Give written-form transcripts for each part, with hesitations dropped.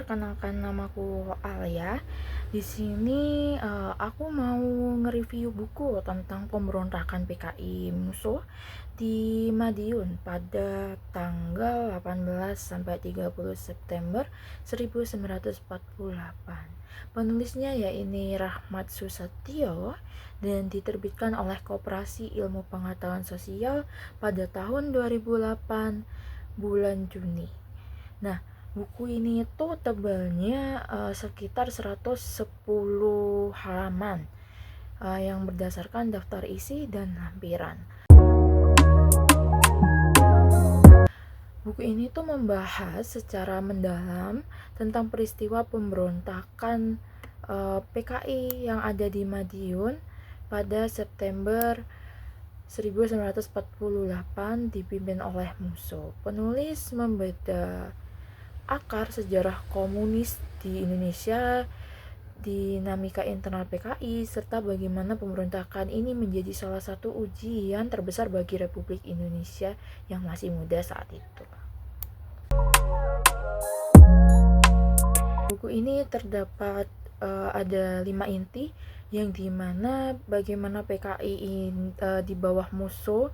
perkenalkan namaku Alia. Di sini aku mau nge-review buku tentang pemberontakan PKI Musuh di Madiun pada tanggal 18 sampai 30 September 1948. Penulisnya yaitu Rahmat Susetio dan diterbitkan oleh Koperasi Ilmu Pengetahuan Sosial pada tahun 2008 bulan Juni. Nah, buku ini tuh tebalnya sekitar 110 halaman yang berdasarkan daftar isi dan lampiran. Buku ini tuh membahas secara mendalam tentang peristiwa pemberontakan PKI yang ada di Madiun pada September 1948 dipimpin oleh Musuh. Penulis membeda akar sejarah komunis di Indonesia, dinamika internal PKI, serta bagaimana pemberontakan ini menjadi salah satu ujian terbesar bagi Republik Indonesia yang masih muda saat itu. Buku ini terdapat ada 5 inti, yang dimana bagaimana PKI di bawah Musuh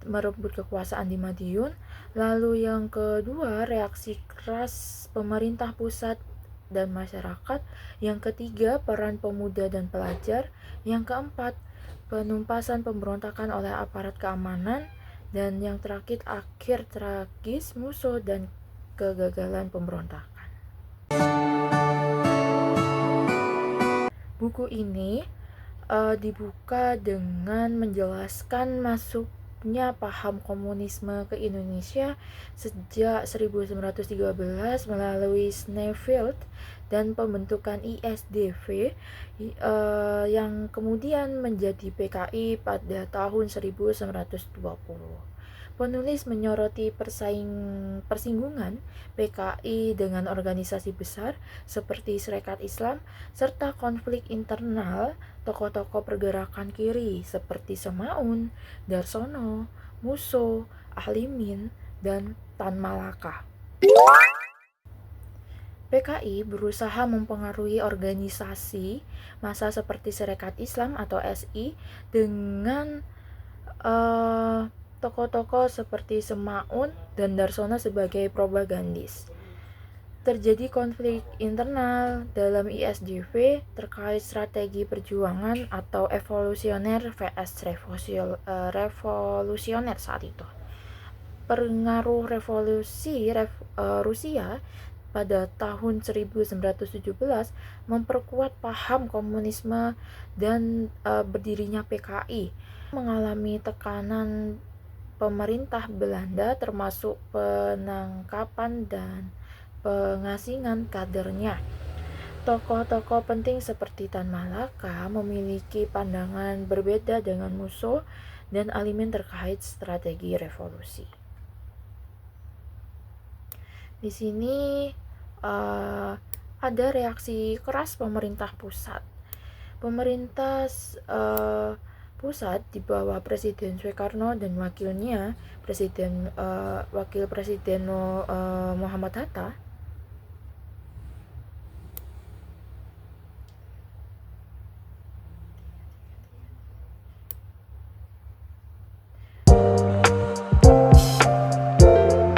merebut kekuasaan di Madiun. Lalu yang kedua, reaksi keras pemerintah pusat dan masyarakat. Yang ketiga, peran pemuda dan pelajar. Yang keempat, penumpasan pemberontakan oleh aparat keamanan. Dan yang terakhir, akhir tragis Musuh dan kegagalan pemberontakan. Buku ini dibuka dengan menjelaskan masuknya paham komunisme ke Indonesia sejak 1913 melalui Sneffield dan pembentukan ISDV yang kemudian menjadi PKI pada tahun 1920. Penulis menyoroti persinggungan PKI dengan organisasi besar seperti Serikat Islam, serta konflik internal tokoh-tokoh pergerakan kiri seperti Semaun, Darsono, Musuh, Ahlimin, dan Tan Malaka. PKI berusaha mempengaruhi organisasi massa seperti Serikat Islam atau SI dengan tokoh-tokoh seperti Semaun dan Darsono sebagai propagandis. Terjadi konflik internal dalam ISDV terkait strategi perjuangan atau evolusioner vs revolusioner saat itu. Pengaruh revolusi Rusia pada tahun 1917 memperkuat paham komunisme dan berdirinya PKI, mengalami tekanan pemerintah Belanda termasuk penangkapan dan pengasingan kadernya. Tokoh-tokoh penting seperti Tan Malaka memiliki pandangan berbeda dengan Musuh dan Ahlimin terkait strategi revolusi. Di sini ada reaksi keras pemerintah pusat. Pemerintah pusat di bawah Presiden Soekarno dan wakilnya Wakil Presiden Muhammad Hatta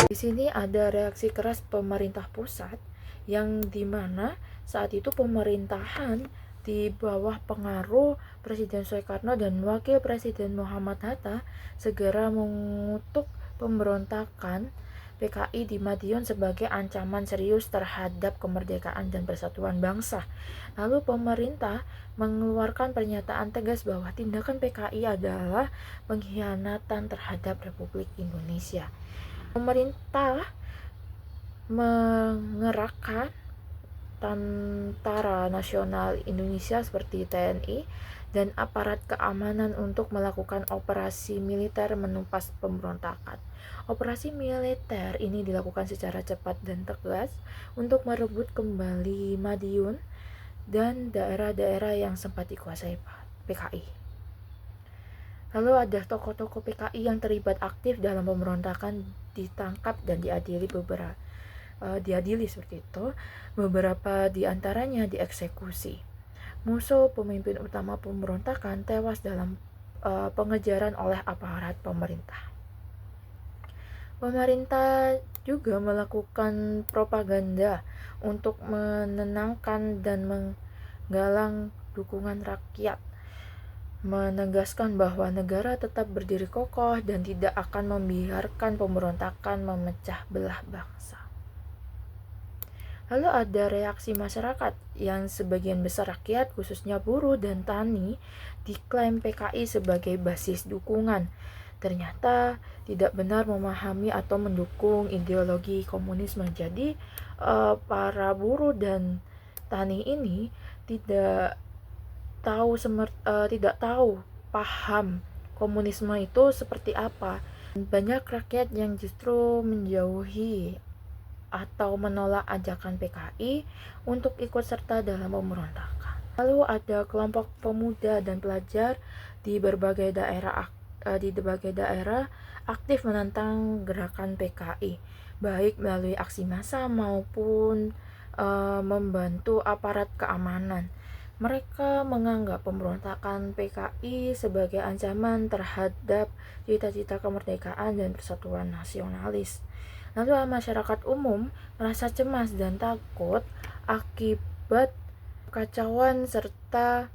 di sini ada reaksi keras pemerintah pusat yang dimana saat itu pemerintahan di bawah pengaruh Presiden Soekarno dan Wakil Presiden Muhammad Hatta segera mengutuk pemberontakan PKI di Madiun sebagai ancaman serius terhadap kemerdekaan dan persatuan bangsa. Lalu pemerintah mengeluarkan pernyataan tegas bahwa tindakan PKI adalah pengkhianatan terhadap Republik Indonesia. Pemerintah mengerahkan Tentara Nasional Indonesia seperti TNI dan aparat keamanan untuk melakukan operasi militer menumpas pemberontakan. Operasi militer ini dilakukan secara cepat dan tegas untuk merebut kembali Madiun dan daerah-daerah yang sempat dikuasai PKI. Lalu ada tokoh-tokoh PKI yang terlibat aktif dalam pemberontakan ditangkap dan diadili beberapa diadili seperti itu. Beberapa di antaranya dieksekusi. Musuh pemimpin utama pemberontakan tewas dalam pengejaran oleh aparat pemerintah. Pemerintah juga melakukan propaganda untuk menenangkan dan menggalang dukungan rakyat, menegaskan bahwa negara tetap berdiri kokoh dan tidak akan membiarkan pemberontakan memecah belah bangsa. Lalu ada reaksi masyarakat yang sebagian besar rakyat, khususnya buruh dan tani, diklaim PKI sebagai basis dukungan. Ternyata tidak benar memahami atau mendukung ideologi komunisme. Jadi para buruh dan tani ini tidak tahu paham komunisme itu seperti apa. Banyak rakyat yang justru menjauhi atau menolak ajakan PKI untuk ikut serta dalam pemberontakan. Lalu ada kelompok pemuda dan pelajar di berbagai daerah aktif menentang gerakan PKI, baik melalui aksi massa maupun membantu aparat keamanan. Mereka menganggap pemberontakan PKI sebagai ancaman terhadap cita-cita kemerdekaan dan persatuan nasionalis. Lalu masyarakat umum merasa cemas dan takut akibat kekacauan serta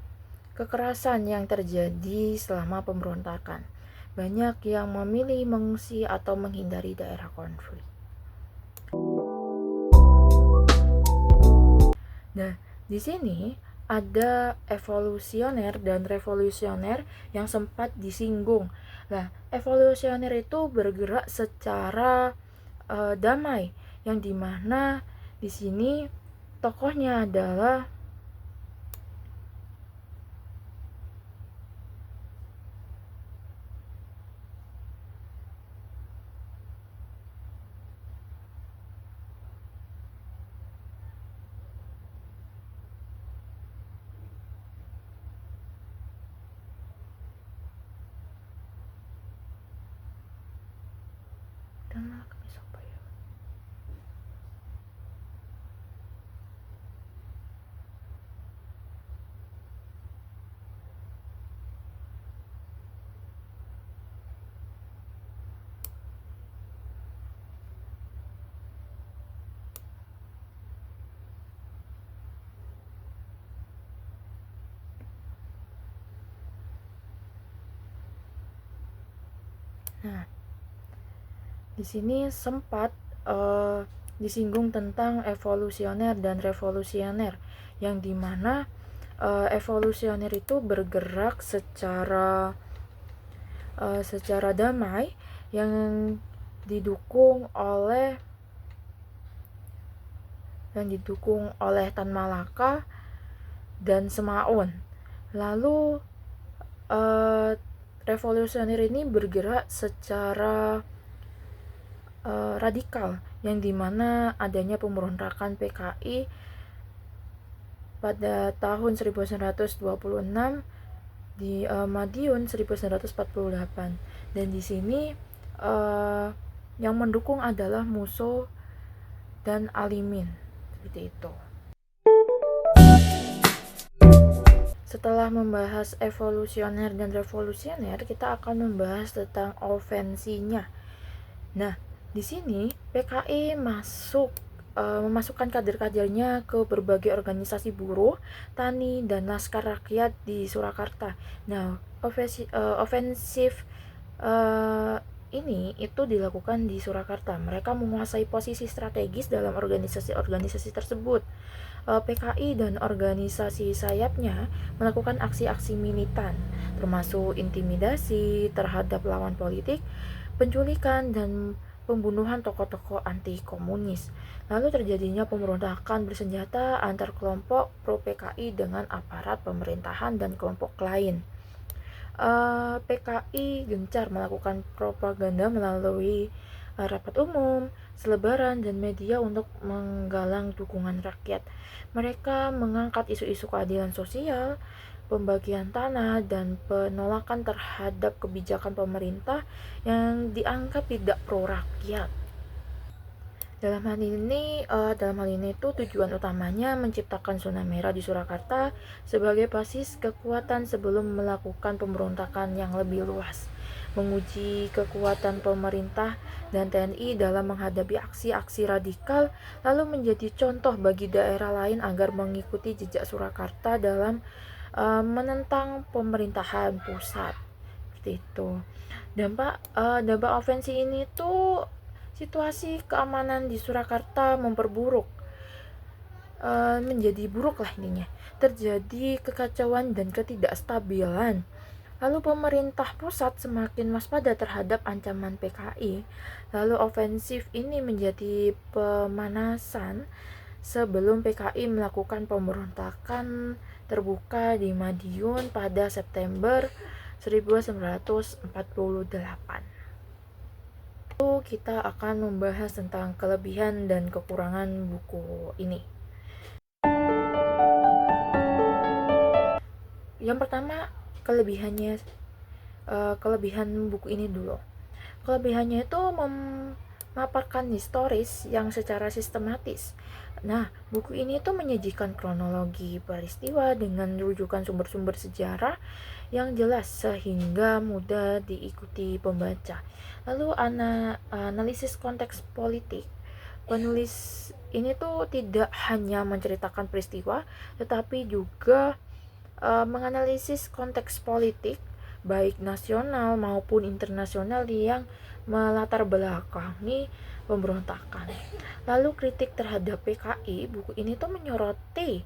kekerasan yang terjadi selama pemberontakan. Banyak yang memilih mengungsi atau menghindari daerah konflik. Nah, di sini ada evolusioner dan revolusioner yang sempat disinggung. Nah, evolusioner itu bergerak secara damai, yang dimana di sini tokohnya adalah Nah, di sini sempat disinggung tentang evolusioner dan revolusioner, yang dimana evolusioner itu bergerak secara damai, yang didukung oleh Tan Malaka dan Semaun. Lalu revolusioner ini bergerak secara radikal, yang dimana adanya pemberontakan PKI pada tahun 1926 di Madiun 1948. Dan di sini yang mendukung adalah Musso dan Alimin, seperti itu. Setelah membahas evolusioner dan revolusioner, kita akan membahas tentang ofensinya. Nah, di sini PKI memasukkan kader-kadernya ke berbagai organisasi buruh, tani, dan laskar rakyat di Surakarta. Nah, ofensif ini itu dilakukan di Surakarta. Mereka menguasai posisi strategis dalam organisasi-organisasi tersebut. PKI dan organisasi sayapnya melakukan aksi-aksi militan, termasuk intimidasi terhadap lawan politik, penculikan, dan pembunuhan tokoh-tokoh anti komunis. Lalu terjadinya pemberontakan bersenjata antar kelompok pro PKI dengan aparat pemerintahan dan kelompok lain. PKI gencar melakukan propaganda melalui rapat umum, selebaran, dan media untuk menggalang dukungan rakyat. Mereka mengangkat isu-isu keadilan sosial, pembagian tanah, dan penolakan terhadap kebijakan pemerintah yang dianggap tidak pro rakyat. Dalam hal ini tuh tujuan utamanya menciptakan zona merah di Surakarta sebagai basis kekuatan sebelum melakukan pemberontakan yang lebih luas, menguji kekuatan pemerintah dan TNI dalam menghadapi aksi-aksi radikal, lalu menjadi contoh bagi daerah lain agar mengikuti jejak Surakarta dalam menentang pemerintahan pusat. Seperti itu. Dampak ofensi ini tuh situasi keamanan di Surakarta menjadi buruk lah intinya. Terjadi kekacauan dan ketidakstabilan. Lalu pemerintah pusat semakin waspada terhadap ancaman PKI. Lalu ofensif ini menjadi pemanasan sebelum PKI melakukan pemberontakan terbuka di Madiun pada September 1948. Lalu kita akan membahas tentang kelebihan dan kekurangan buku ini. Yang pertama, kelebihan buku ini dulu. Kelebihannya itu memaparkan historis yang secara sistematis. Nah, buku ini tuh menyajikan kronologi peristiwa dengan rujukan sumber-sumber sejarah yang jelas sehingga mudah diikuti pembaca. Lalu analisis konteks politik. Penulis ini tuh tidak hanya menceritakan peristiwa, tetapi juga menganalisis konteks politik baik nasional maupun internasional yang melatar belakangi pemberontakan. Lalu kritik terhadap PKI, buku ini tuh menyoroti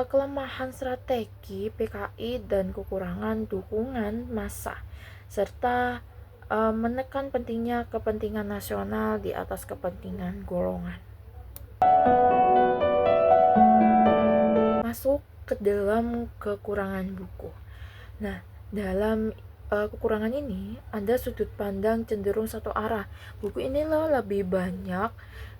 kelemahan strategi PKI dan kekurangan dukungan massa, serta menekan pentingnya kepentingan nasional di atas kepentingan golongan. Masuk ke dalam kekurangan buku. Nah, dalam kekurangan ini ada sudut pandang cenderung satu arah. Buku ini lebih banyak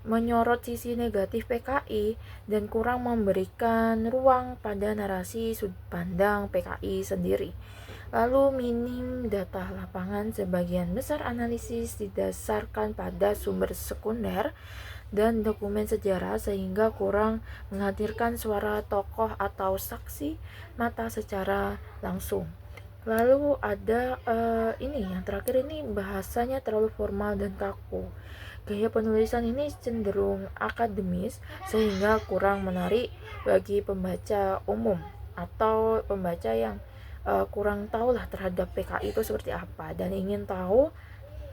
menyorot sisi negatif PKI dan kurang memberikan ruang pada narasi sudut pandang PKI sendiri. Lalu minim data lapangan, sebagian besar analisis didasarkan pada sumber sekunder dan dokumen sejarah sehingga kurang menghadirkan suara tokoh atau saksi mata secara langsung. Lalu ada ini yang terakhir, ini bahasanya terlalu formal dan kaku. Gaya penulisan ini cenderung akademis sehingga kurang menarik bagi pembaca umum atau pembaca yang kurang tahu lah terhadap PKI itu seperti apa dan ingin tahu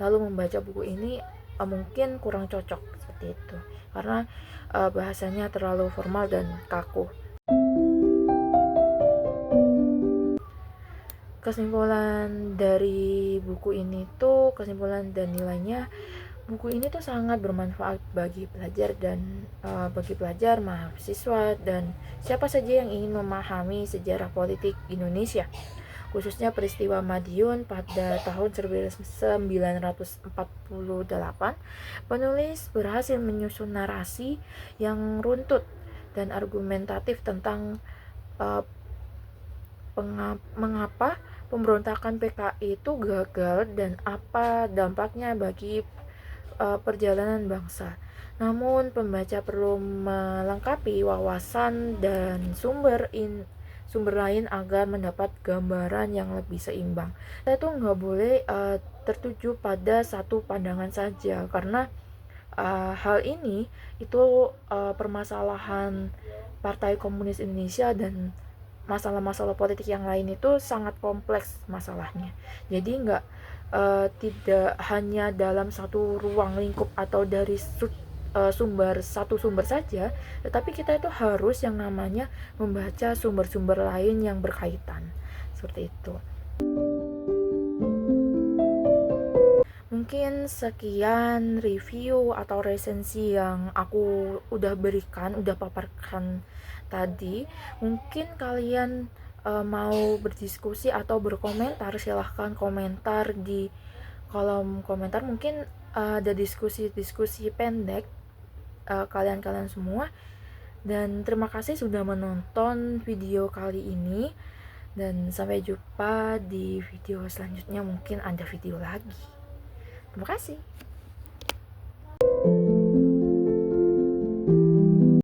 lalu membaca buku ini mungkin kurang cocok seperti itu karena bahasanya terlalu formal dan kaku. Kesimpulan dari buku ini tuh, kesimpulan dan nilainya, buku ini tuh sangat bermanfaat bagi pelajar dan mahasiswa dan siapa saja yang ingin memahami sejarah politik Indonesia, khususnya peristiwa Madiun pada tahun 1948. Penulis berhasil menyusun narasi yang runtut dan argumentatif tentang mengapa pemberontakan PKI itu gagal dan apa dampaknya bagi perjalanan bangsa. Namun pembaca perlu melengkapi wawasan dan sumber lain agar mendapat gambaran yang lebih seimbang. Kita tuh nggak boleh tertuju pada satu pandangan saja karena hal ini itu permasalahan Partai Komunis Indonesia dan masalah-masalah politik yang lain itu sangat kompleks masalahnya. Jadi tidak hanya dalam satu ruang lingkup atau dari satu sumber saja, tetapi kita itu harus yang namanya membaca sumber-sumber lain yang berkaitan. Seperti itu. Mungkin sekian review atau resensi yang aku udah paparkan tadi. Mungkin kalian mau berdiskusi atau berkomentar, silahkan komentar di kolom komentar. Mungkin ada diskusi-diskusi pendek kalian semua. Dan terima kasih sudah menonton video kali ini. Dan sampai jumpa di video selanjutnya, mungkin ada video lagi. Terima kasih.